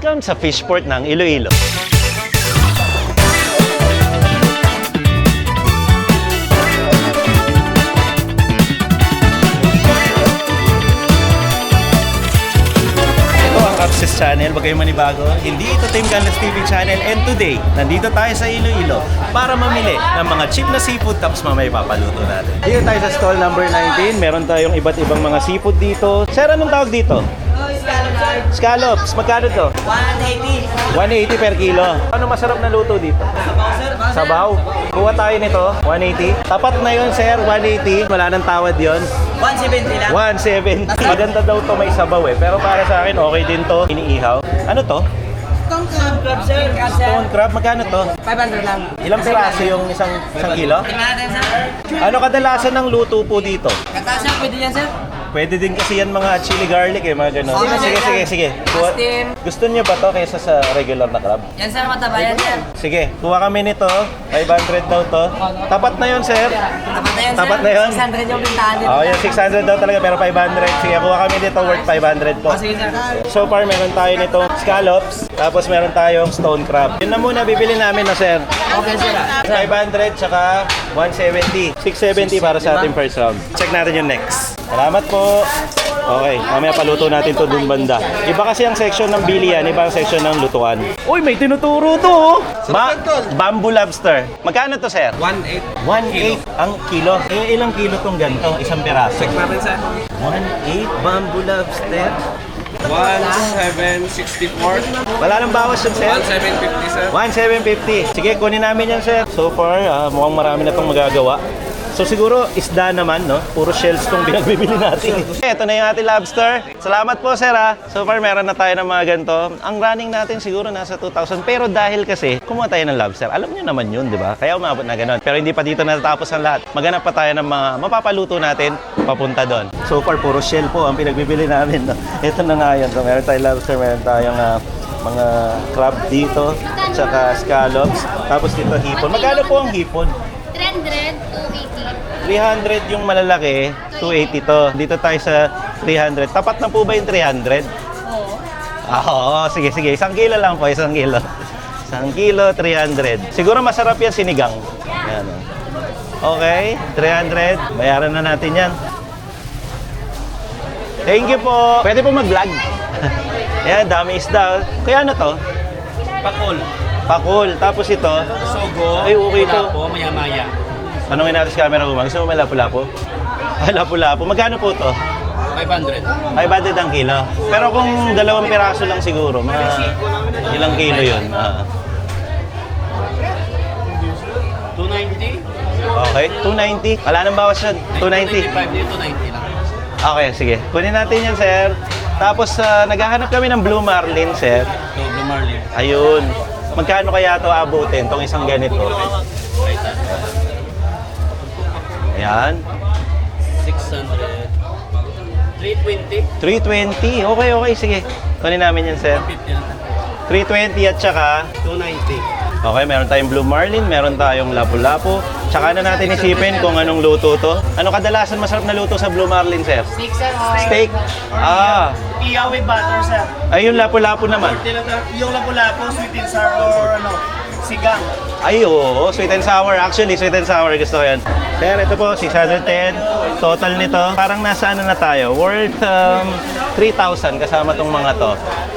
Welcome sa Fishport ng Iloilo. Access Channel, wag kayong manibago. Hindi ito Team Canlas TV channel, and today, nandito tayo sa Iloilo para mamili ng mga cheap na seafood tapos mamaya papaluto natin. Dito tayo sa stall number 19, meron tayong iba't ibang mga seafood dito. Sir, anong tawag dito? Scallops. Magkano to? 180. 180 per kilo. Ano masarap na luto dito? Sabaw. Kuha tayo nito, 180. Tapat na yun, sir, 180. Wala nang tawad yun. 170 lang. 170. Maganda daw to, may sabaw eh. Pero para sa akin, okay din to. Iniihaw. Ano to? Stone crab, sir. Stone crab. Magkano to? 500 lang. Ilang piraso yung isang kilo? Tingnan natin, sir. Ano kadalasan ng luto po dito? Katasya, pwede yan, sir. Pwede din kasi yan mga chili garlic eh, mga ganun. Sige. Steam. Gusto niyo ba to kaysa sa regular na crab? Yan, sir. Mataba yan, sir. Sige, kuha kami nito. 500 daw to. Tapat na yun, sir. Tapat na yan, sir. Tapat na yun? 600 yung bintahan dito. Oh, yung 600 daw talaga pero 500. Sige, kuha kami dito worth 500 po. Sige, sir. So far, meron tayo nitong scallops. Tapos meron tayong stone crab. Yun na muna bibili namin, no, sir? Okay, sir. 500 tsaka 170. 670 para sa ating first round. Check natin yung next. Salamat po. Okay, mamaya paluto natin to dun banda. Iba kasi ang section ng bilihan, iba ang section ng lutuan. Uy, may tinuturo to, oh! Bamboo lobster. Magkano to, sir? 1.8. 1.8 ang kilo. Eh, ilang kilo tong ganito? Isang peraso. Check natin sa 1.8 bamboo lobster. 1.764. Wala nang bawas yun, sir? 1.750, sir. 1,750. Sige, kunin namin yan, sir. So far, mukhang marami na itong magagawa. So siguro, isda naman, no? Puro shells itong pinagbibili natin. Ito na yung ating lobster. Salamat po, sir, ha? So far, meron na tayo ng mga ganito. Ang running natin siguro nasa 2,000. Pero dahil kasi, kumuha tayo ng lobster. Alam niyo naman yun, di ba? Kaya umabot na ganun. Pero hindi pa dito natatapos ang lahat. Maghanap pa tayo ng mga mapapaluto natin papunta doon. So far, puro shell po ang pinagbibili namin, no? Ito na nga yun. So meron tayong lobster, meron tayong mga crab dito, tsaka scallops. Tapos dito hipon. Magkano po ang hipon? 300 to 300 yung malalaki, 280 to. Dito tayo sa 300. Tapat na po ba yung 300? Oo. Oo, sige. 1 kilo lang po, 1 kilo. 1 kilo, 300. Siguro masarap yan sinigang. Yan. Okay, 300. Bayaran na natin yan. Thank you po. Pwede po mag-vlog. Yan, dami isda. Kaya ano to? Pakul. Tapos ito? Sogo. Ay, okay to. Po, maya-maya. Tanungin natin sa camera ko, gusto mo may lapu-lapu? Ay, lapu-lapu. Magkano po to? 500. 500 ang kilo. Pero kung 2 piraso lang siguro, mga ilang kilo yun? 290. Okay, 290. Wala nang bawas yun. 290. 295 dito, 290 lang. Okay, sige. Kunin natin yan, sir. Tapos, naghahanap kami ng Blue Marlin, sir. So, Blue Marlin. Ayun. Magkano kaya ito abutin, itong isang ganito? Ayan. 600. 320. 320. Okay. Sige. Kunin namin yan, sir. 50 lang. 320 at saka 290. okay, meron tayong Blue Marlin, meron tayong lapu-lapu. Tsaka na natin isipin kung anong luto to. Ano kadalasan masarap na luto sa Blue Marlin, sir? Steak. Iyaw with butter, sir. Ay, yung lapu-lapu naman. Yung lapu-lapu, sweet and sour or sigang. Ay, oo. Sweet and sour. Actually, sweet and sour. Gusto ko yan. Sir, ito po, 610. Total nito, parang nasa ano na tayo? Worth 3,000 kasama tong mga to.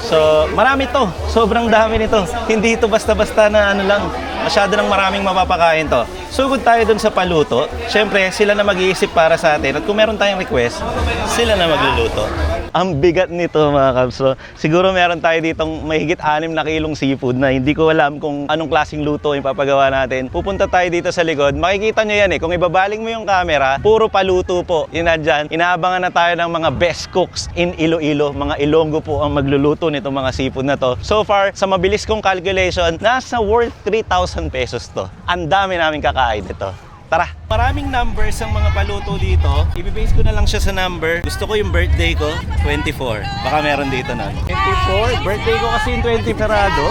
So, marami to. Sobrang dami nito. Hindi ito basta-basta na ano lang. Masyado nang maraming mapapakain to. Sugod tayo dun sa paluto. Siyempre, sila na mag-iisip para sa atin. At kung meron tayong request, sila na magluluto. Ang bigat nito, mga kabs. So, siguro meron tayo ditong mahigit 6 na kilong seafood na hindi ko alam kung anong klaseng luto yung papagawa natin. Pupunta tayo dito sa likod. Makikita nyo yan eh. Kung ibabaling mo yung camera, puro paluto po. Yun na dyan. Inaabangan na tayo ng mga best cooks in Iloilo. Mga Ilonggo po ang magluluto nitong mga seafood na to. So far, sa mabilis kong calculation, nasa worth 3,000 pesos to. Ang dami namin kakain ito. Tara! Maraming numbers ang mga paluto dito. Ibibase ko na lang siya sa number. Gusto ko yung birthday ko, 24. Baka meron dito na. 24? Birthday ko kasi yung 20 sarado.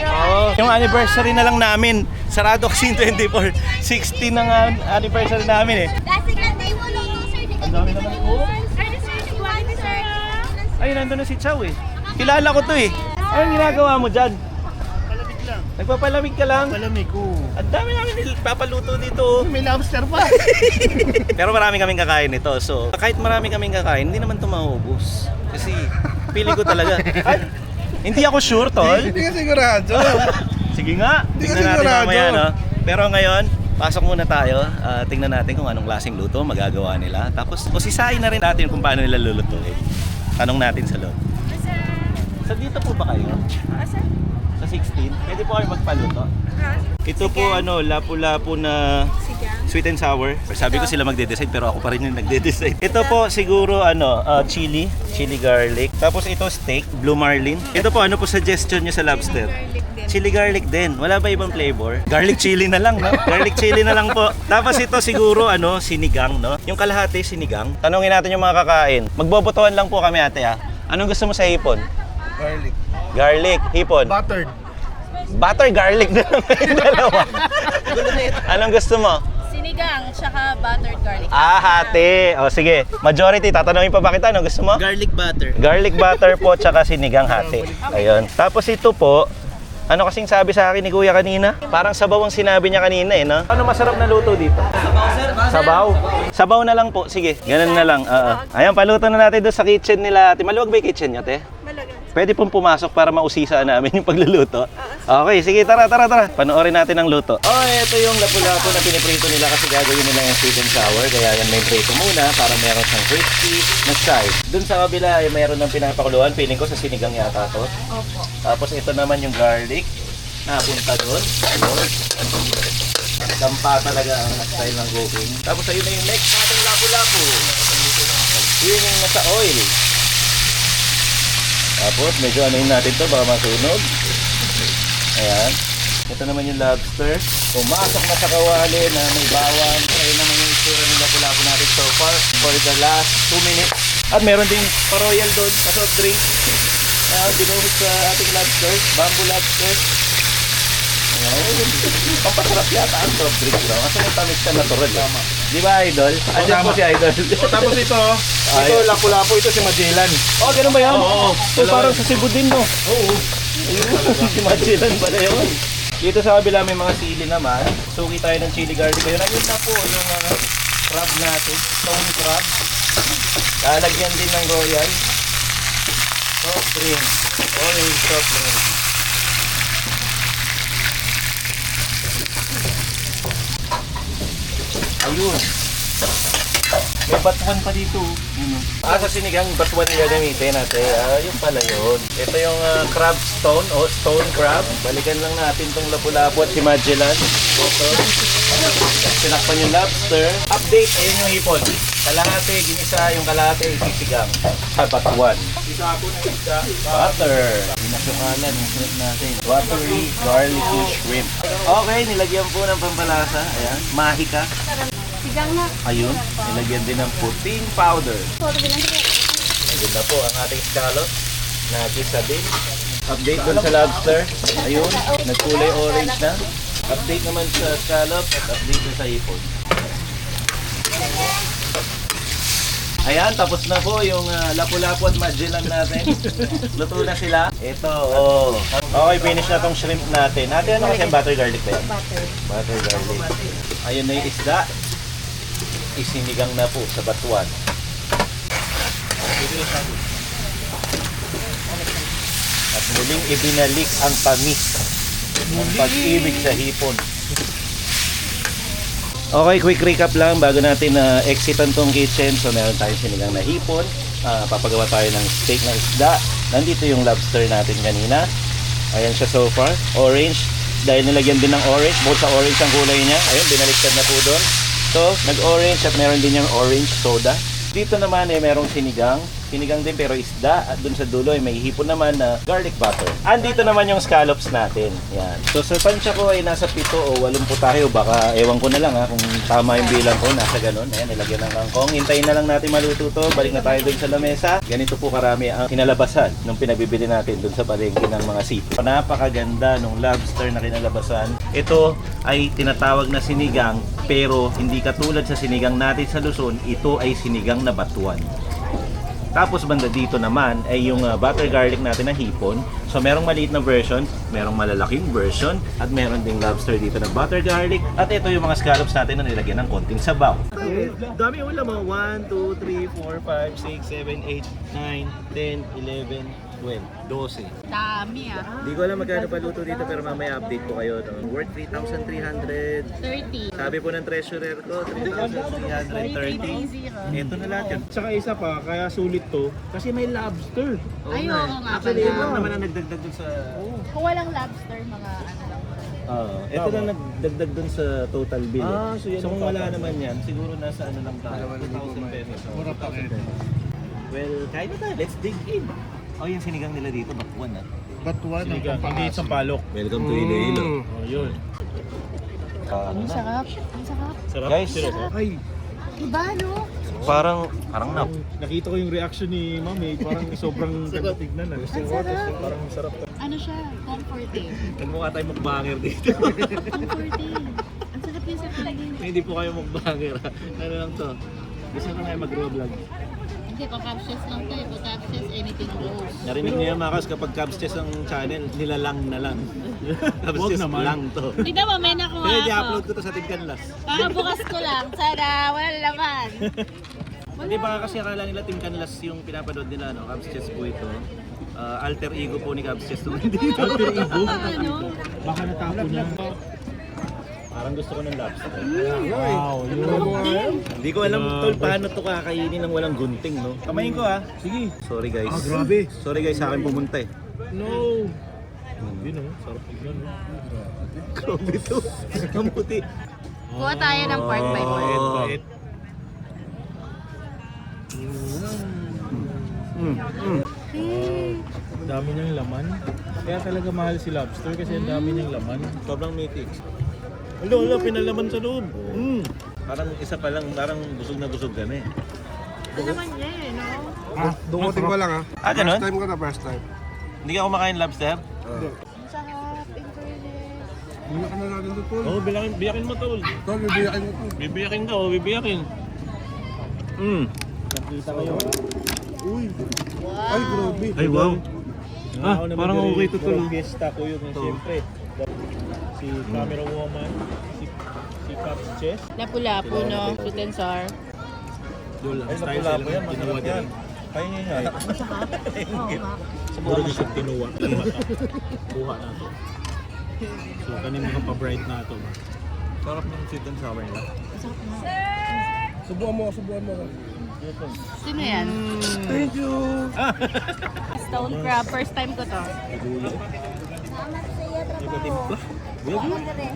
Oo. Yung anniversary na lang namin. Sarado kasi yung 24. 60 na nga anniversary namin eh. Ang dami naman po. Ay, nandun na si Chow eh. Kilala ko to eh. Anong ginagawa mo dyan? Palamig lang. Nagpapalamig ka lang? Palamig ko. Ang dami namin papaluto dito. May lobster pa. Pero marami kaming kakain nito. So, kahit marami kaming kakain, hindi naman ito maubos. Kasi, feeling ko talaga. Ay, hindi ako sure, tol. Hindi ka sigurado. Sige nga, Hindi ka tingnan natin sigurado. mamaya, no? Pero ngayon, pasok muna tayo. Tingnan natin kung anong klaseng luto magagawa nila. Tapos, usisahin na rin natin kung paano nila lulutuin. Tanong natin sa loob. Sa dito po ba kayo? Sa 16? Pwede po kayo magpaluto? Ito po lapu-lapu na sweet and sour. Sabi ko sila magde-decide pero ako pa rin yung nagde-decide. Ito po siguro chili garlic. Tapos ito steak, blue marlin. Ito po ano po suggestion niyo sa lobster? Chili garlic din. Wala ba ibang flavor? Garlic chili na lang, no? Garlic chili na lang po. Tapos ito siguro sinigang, no? Yung kalahati sinigang. Tanungin natin yung mga kakain. Magbobotohan lang po kami ate ha. Anong gusto mo sa hipon? Garlic. Garlic, hipon. Buttered. Butter garlic na lang yung dalawa. Anong gusto mo? Sinigang, tsaka buttered garlic. Hati. O sige, majority. Tatanungin pa ba kita? Anong gusto mo? Garlic butter. Garlic butter po, tsaka sinigang hati. Ayun. Tapos ito po, ano kasing sabi sa akin ni Kuya kanina? Parang sabaw ang sinabi niya kanina eh, no? Ano masarap na luto dito? Sabaw? Sabaw na lang po. Sige, ganun na lang. Ayan, paluto na natin doon sa kitchen nila. Maluwag ba yung kitchen niyo, te? Pwede pong pumasok para mausisa namin yung pagluluto. Okay, sige, tara. Panoorin natin ang luto. Oh, ito yung lapu-lapu na piniprito nila kasi gagawin nila yung sweet and sour. Kaya yan may prito muna para meron siyang crispy na side. Doon sa kabila ay mayroon ng pinapakuluan. Feeling ko sa sinigang yata to. Opo. Tapos ito naman yung garlic. Napunta doon. Ayun. Dampa talaga ang style ng cooking. Tapos ayun na yung next nating lapu-lapu. Yun yung nasa oil. Tapos medyo anuhin natin to baka masunog. Ayan. Ito naman yung lobster. Pumasok na sa kawali na may bawang. Ayun naman yung itsura ng lapu-lapu natin so far for the last 2 minutes. At meron ding pa-royal doon, soft drink. Ayan, binuhos sa ating lobster, bamboo lobster. Ayan. Pampasarap yata ang soft drink daw. Kasi may tamis siya natural. Di ba, Idol? Andiyan po si Idol. Tapos ito lapu-lapu, ito si Magellan. Oh, ganun ba yan? Oo. So, parang sa Cebu din, no? Oo. Si Magellan pala yun. Dito sa kabila may mga sili naman. Suki tayo ng chili garlic. Ayun, ayun na po yung crab natin. Stone crab. Lalagyan din ng royal. Soft drink. Orange soft drink. Ayun. May batuan pa dito. Sa sinigang, batuan na gagamitin natin. Yung pala yun. Ito yung crab stone o stone crab. Balikan lang natin tong lapu-lapu at si Magellan. Sinakpan yung lobster. Update, ayun yung hipon. Kalahati, ginisa yung kalahati, isisigang. Sa batuan. Isa ako na isda. Butter. Pinasukalan yung shrimp natin. Buttery garlicky shrimp. Okay, nilagyan po ng pampalasa. Ayan, mahika. Sigang na. Ayun, nilagyan din ng puting powder. Ayun na po ang ating scallop na gisa din. Update dun sa lobster. Ayun, nagkulay orange na. Update naman sa scallop at update dun sa hipon. Ayan, tapos na po yung lapu-lapu at Magellan natin. Luto na sila. Ito, oh. Okay, finish na tong shrimp natin. Natin ano kasi butter garlic ba yan? Butter garlic. Ayun na yung isda. Isinigang na po sa batuan. At muling ibinalik ang tamis ng pag-ibig sa hipon. Okay, quick recap lang bago natin exitan tong kitchen. So meron tayong sinigang na hipon. Papagawa tayo ng steak na isda. Nandito yung lobster natin kanina. Ayan siya so far. Orange. Dahil nilagyan din ng orange. Bukod sa orange ang kulay niya. Ayun, binaliktad na po doon. So, nag-orange at meron din yung orange soda. Dito naman merong sinigang. Sinigang din pero isda. At dun sa dulo may hipon naman na garlic butter. Andito naman yung scallops natin. Yan. So, sa pansya ko ay nasa 7 o 8 po tayo. Baka ewan ko na lang kung tama yung bilang ko. Nasa ganun. Ayan, nilagyan ng kangkong. Hintayin na lang natin maluto to. Balik na tayo dun sa lamesa. Ganito po karami ang kinalabasan nung pinagbibili natin dun sa palengke ng mga seafood. Napakaganda nung lobster na kinalabasan. Ito ay tinatawag na sinigang pero hindi katulad sa sinigang natin sa Luzon. Ito ay sinigang na batuan. Tapos banda dito naman ay yung butter garlic natin na hipon. So merong maliit na version, merong malalaking version, at meron ding lobster dito na butter garlic. At ito yung mga scallops natin na nilagyan ng konting sabaw. Dami yung ulam mo. 1, 2, 3, 4, 5, 6, 7, 8, 9, 10, 11, 12, 12. Dami ah. Hindi ko alam magkano paluto dito pero mamaya update ko kayo. No? Worth 3,300. 30. Sabi po ng treasurer ko, 3,330. Ito na lahat yun. Tsaka isa pa, kaya sulit to, kasi may lobster. Ay, oo nga Actually, yun pala. lang naman ang nagdagdag dun sa... Kung walang lobster, mga ano lang. ito lang nagdagdag dun sa total bill. So yan So ang kung wala papa. naman yan, siguro nasa ano lang tayo, 2,000 pesos. Mura pa rin. Well, kahit na tayo, let's dig in. Oh, yung sinigang nila dito, bakwan ah. Batuan ang hindi isang palok. Welcome to Iloilo. Oh, yun. Ang sarap. Ang sarap. Sarap. Guys, Ay, Diba, no? parang na. nakita ko yung reaction ni Mami, parang sobrang ganda tignan. Ang sarap. Parang sarap. Ano siya? Comforting. Nagmukha tayo mukbanger dito. Comforting. Ang sarap yung sa palagay. Hindi po kayo mukbanger. Ano lang to? Gusto ko nga mag-raw vlog. Hindi, pag captious lang to eh. Pag captious, anything goes. Narinig niyo yan mga kas, kapag Cabstes ang channel, nilalang na lang. Cabstes naman. lang to. Tignan mo, may nakuha Kaya ako. i-upload ko to sa Tingkanlas. Kakabukas ko lang. Sana, wala na naman. Hindi ba kasi akala nila Tingkanlas yung pinapanood nila, no? Cabstes po ito. Alter ego po ni Cabstes to dito. Alter ego? Ano? Baka natapon niya. Parang gusto ko ng lobster. Wow, yun. Hindi ko alam tol paano to kakainin ng walang gunting, no? Kamayin ko ah. Sige. Sorry guys. Grabe. Sorry guys, sa akin pumunta eh. No. Yun o, sarap tignan. Grabe to. Ang puti. Kuha tayo ng part by part. Bait. Ang dami niyang laman. Kaya talaga mahal si lobster kasi ang dami niyang laman. Sobrang meaty. Wala, pinalaman sa loob. Parang isa pa lang, parang busog na busog kami. Ano naman niya eh, no? Dumating ko lang Ah, ganun? First time ko na, first time. Hindi ka kumakain lobster? Ang sarap. Enjoy. Bula ka na natin doon, Tol. Oo, biyakin mo tol. Tol, bibiyakin mo to. Bibiyakin ka, bibiyakin. Nakita kayo. Uy. Ay, grabe. Ay, wow. Parang okay to tol. Fiesta ko yun, siyempre. Si camera woman, si Caps Chess. Lapu-lapu, no? Sweet and sour. Dul, Ay, style napula sila po yan, ng masarap yan. Kaya niya nga. Oo nga. Siguro gusto tinuwa. Buha na to. So, kanin mga pa-bright na to. Sarap ng sweet and sour nila. Subuan mo, subuan mo. Sino yan? Thank you. Stone crab. First time ko to.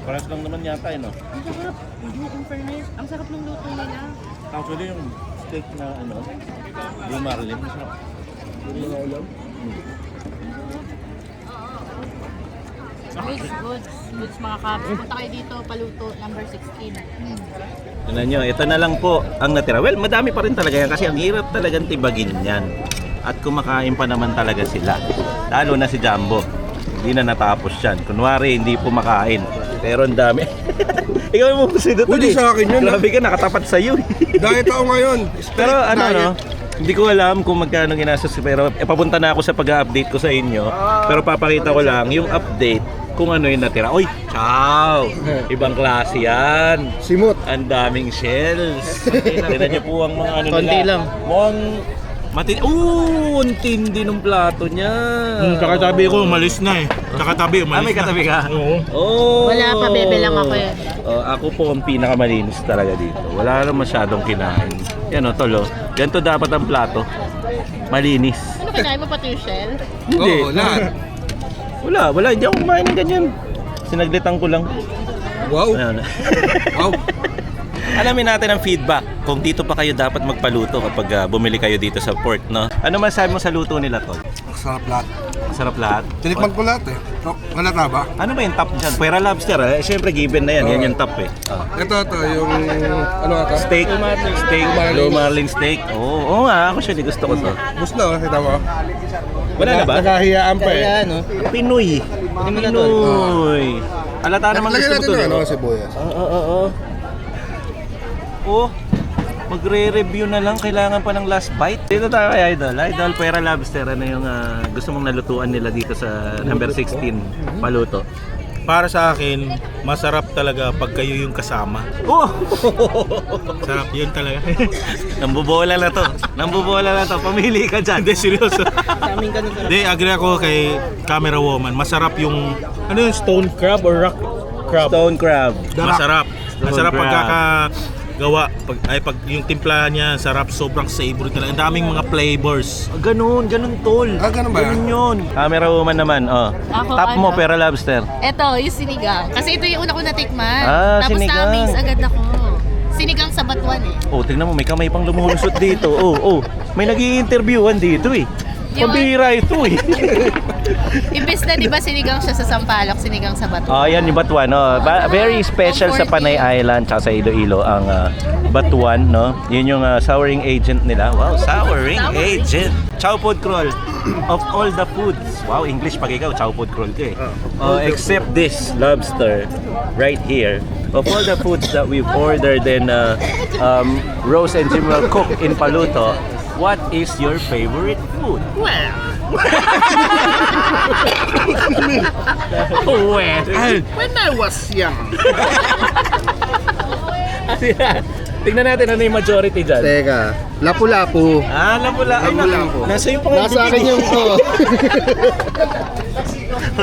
Paras lang naman yata eh, no? Ang sarap. In fairness, ang sarap ng luto nila. Actually, yung steak na ano, yung marlin, masarap. Goods mga kabs. Punta kayo dito, paluto, number 16. Tignan nyo, ito na lang po ang natira. Well, madami pa rin talaga yan kasi ang hirap talagang tibagin yan. At kumakain pa naman talaga sila. Lalo na si Jumbo. Hindi na natapos yan. Kunwari, hindi po makain. Pero ang dami. Ikaw yung pupusin doon. Pwede sa akin yun, Grabe ka, nakatapat sa'yo. Diet ako ngayon. Pero ano, Diet. no? Hindi ko alam kung magkano ginastos pero papunta na ako sa pag-update ko sa inyo. Pero papakita ko lang yung update kung ano yung natira. Oy, ciao! Ibang klase yan. Simot. Ang daming shells. Tignan niyo po ang mga ano nila. Konti lang. Mukhang matindi. Ang tindi ng plato niya. Tsaka tabi ko, umalis na eh. Tsaka tabi, umalis may katabi ka? Oo. Oh. Wala pa, bebe lang ako eh. Ako po ang pinakamalinis talaga dito. Wala na masyadong kinain. Yan o, tolo. Ganito dapat ang plato. Malinis. Ano kinain mo pati yung shell? Hindi. Oo, lahat. Wala. Hindi ako kumain ng ganyan. Sinaglitan ko lang. Wow. Ano. Wow. Alamin natin ang feedback kung dito pa kayo dapat magpaluto kapag bumili kayo dito sa port, no? Ano masabi mo sa luto nila, Tol? Sarap lahat. Sarap lahat? Tinikman ko lahat eh. Halata ba? Ano ba yung top dyan? Pwera lobster, eh. Siyempre given na yan. Yan yung top eh. Ito, yung ano ata? Steak. Low marlin steak. Oo nga. Ako siya, gusto ko to. Bus na, kita mo. Wala na ba? Nakahiyaan pa eh. Pinoy. Pinoy. Halata naman Lagyan gusto mo natin to. ng ano, no? sibuyas. Oo. Magre-review na lang, kailangan pa ng last bite. Dito tayo kay Idol. Idol, Pera Lobster, ano yung gusto mong nalutuan nila dito sa number 16, paluto? Para sa akin, masarap talaga pag kayo yung kasama. Oh! Sarap yun talaga. Nambubola na to. Nambubola na to. Pamili ka dyan. Hindi, seryoso. Hindi, agree ako kay Camera Woman. Masarap yung, ano yung stone crab or rock crab? Stone crab. Masarap. Masarap crab. pagkakagawa. Pag yung timplahan niya, sarap, sobrang savory talaga. Ang daming mga flavors. Ganun tol. Ganun ba yan? Ganun yun. Camera Woman naman, oh. Ako, Top mo, ano? Pera Lobster. Ito, yung sinigang. Kasi ito yung una ko natikman. Tapos Sinigang. na-amaze agad ako. Sinigang sa batuan eh. Oh, tingnan mo, may kamay pang lumulusot dito. Oh. May nag-i-interviewan dito eh. Yung- Pambira ito eh. Imbes na di ba sinigang siya sa Sampaloc, sinigang sa batuan. Yan yung Batuan, no? Very special sa Panay Island tsaka sa Iloilo ang Batuan, no? Yun yung souring agent nila. Wow, souring agent. Chow Food Crawl. Of all the foods. Wow, English pag ikaw, Chow Food Crawl ka eh. Except this lobster right here. Of all the foods that we've ordered and Rose and Jim will cook in Paluto, what is your favorite food? When I was young. Tingnan natin ano yung majority dyan. Teka, lapu-lapu. Labula. Ay, Lapu-lapu. nasa iyo pa Nasa akin yung to.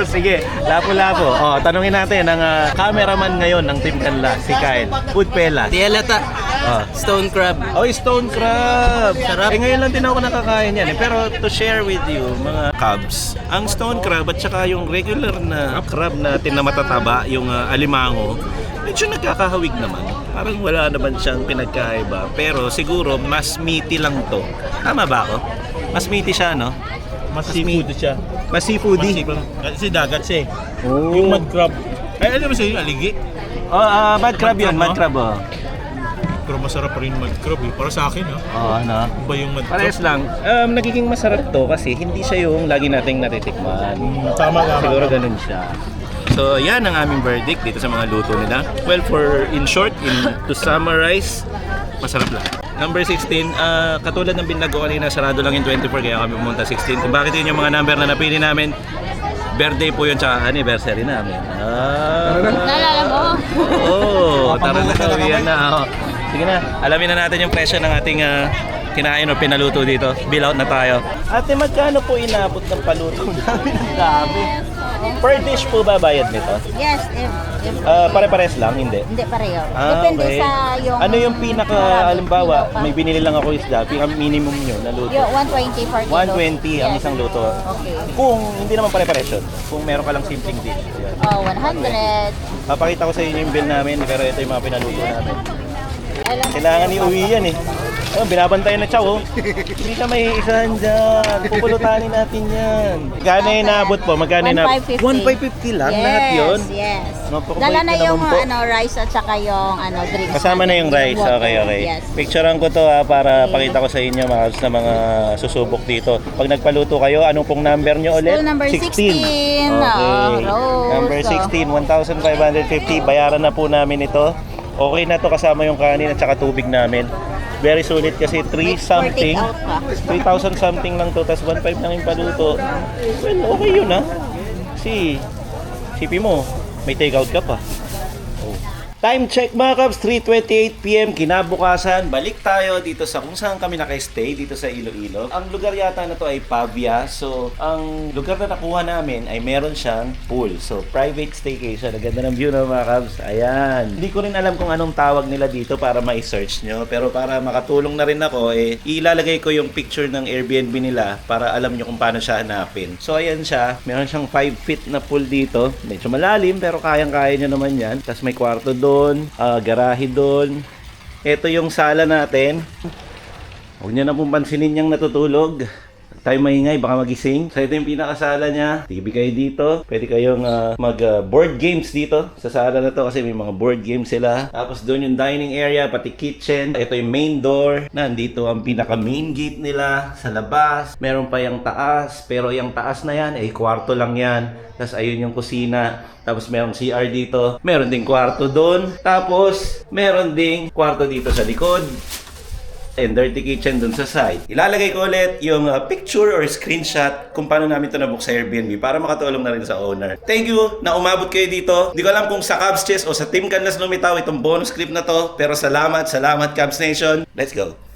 Sige, lapu-lapu. Tanungin natin ang cameraman ngayon ng Team Kanla, si Kyle. Food Pela. Tielata. Stone crab. Stone crab. Sarap. Ngayon lang din ako nakakain yan. Pero to share with you, mga Cubs, ang stone crab at saka yung regular na crab natin na matataba, yung alimango, medyo nagkakahawig naman. Parang wala naman siyang pinagkaiba. Pero siguro, mas meaty lang to. Tama ba ako? Mas meaty siya, no? Mas seafood siya. Mas seafoody. Kasi dagat siya eh. Oh. Yung mud crab. Ay, alam mo siya yung aligi? Mud crab yun, mud crab, Pero masarap pa rin mud crab eh. Para sa akin ano? Iba yung mud crab. Parehas lang. Nagiging masarap to kasi hindi siya yung lagi nating natitikman. Tama. Siguro ganun siya. So, yan ang aming verdict dito sa mga luto nila. Well, in short, to summarize, masarap lang. Number 16, katulad ng binlag ko kanina, sarado lang yung 24 kaya kami pumunta 16. Kung bakit yun yung mga number na napili namin, birthday po yun tsaka anniversary namin. Naalala mo? Tara na, uwian na. Sige na, alamin na natin yung presyo ng ating kinain o pinaluto dito. Bill out na tayo. Ate, magkano po inabot ng paluto namin? Ang dami. Per dish po ba bayad nito? Yes, Pare-pares lang, hindi? hindi pareho. Depende Okay. sa yung... Ano yung pinaka, halimbawa, may binili lang ako isda, pinaka minimum nyo na luto? Yung 120 for kilo. 120 ang Yes. isang luto. Okay. Kung hindi naman pare-pares yun, kung meron ka lang simpleng dish. Yan. 100. Papakita ko sa inyo yung bill namin, pero ito yung mga pinaluto namin. Alam mo, Kailangan iuwi yan eh. Binabantayan na Chow, oh. Hindi ka may isahan dyan. Pupulutanin natin yan. Magkano yung naabot po? Magkano yung naabot? 1,550. 1,550 lang? Lahat yun? Yes. Napakabait Dala na ka yung naman po. rice at saka yung drinks. Kasama na yung rice. water. Okay. Yes. Picturean ko to para pakita ko sa inyo sa mga susubok dito. Pag nagpaluto kayo, anong pong number nyo ulit? School number 16. Okay. Rose. Number 16, 1,550. Bayaran na po namin ito. Okay na to kasama yung kanin at saka tubig namin. Very sulit kasi 3 something. 3,000 something lang to, tapos 1,500 lang yung paluto. Well, okay yun Sipi mo, may take out ka pa. Time check mga Cubs, 3:28 PM kinabukasan. Balik tayo dito sa kung saan kami naka-stay dito sa Iloilo. Ang lugar yata na to ay Pavia. So, ang lugar na nakuha namin ay meron siyang pool. So, private staycation. Ang ganda ng view ng mga Cubs. Ayan. Hindi ko rin alam kung anong tawag nila dito para ma-search nyo. Pero para makatulong na rin ako, ilalagay ko yung picture ng Airbnb nila para alam nyo kung paano siya hanapin. So, ayan siya. Meron siyang 5 feet na pool dito. Medyo malalim pero kayang-kaya nyo naman yan. Tapos may kwarto doon. Garahe doon. Ito yung sala natin. Huwag nyo na pong pansinin niyang natutulog. Tayo maingay, baka magising. So ito yung pinakasala niya. TV kayo dito. Pwede kayong mag-board games dito sa sala na to kasi may mga board games sila. Tapos doon yung dining area, pati kitchen. Ito yung main door. Nandito ang pinaka-main gate nila sa labas. Meron pa yung taas. Pero yung taas na yan, kwarto lang yan. Tapos ayun yung kusina. Tapos merong CR dito. Meron ding kwarto doon. Tapos meron ding kwarto dito sa likod. and dirty kitchen dun sa side. Ilalagay ko ulit yung picture or screenshot kung paano namin ito nabook sa Airbnb para makatulong na rin sa owner. Thank you na umabot kayo dito. Hindi ko alam kung sa Cubs Chess o sa Team Canlas Lumitaw itong bonus clip na to, pero salamat Cubs Nation. Let's go!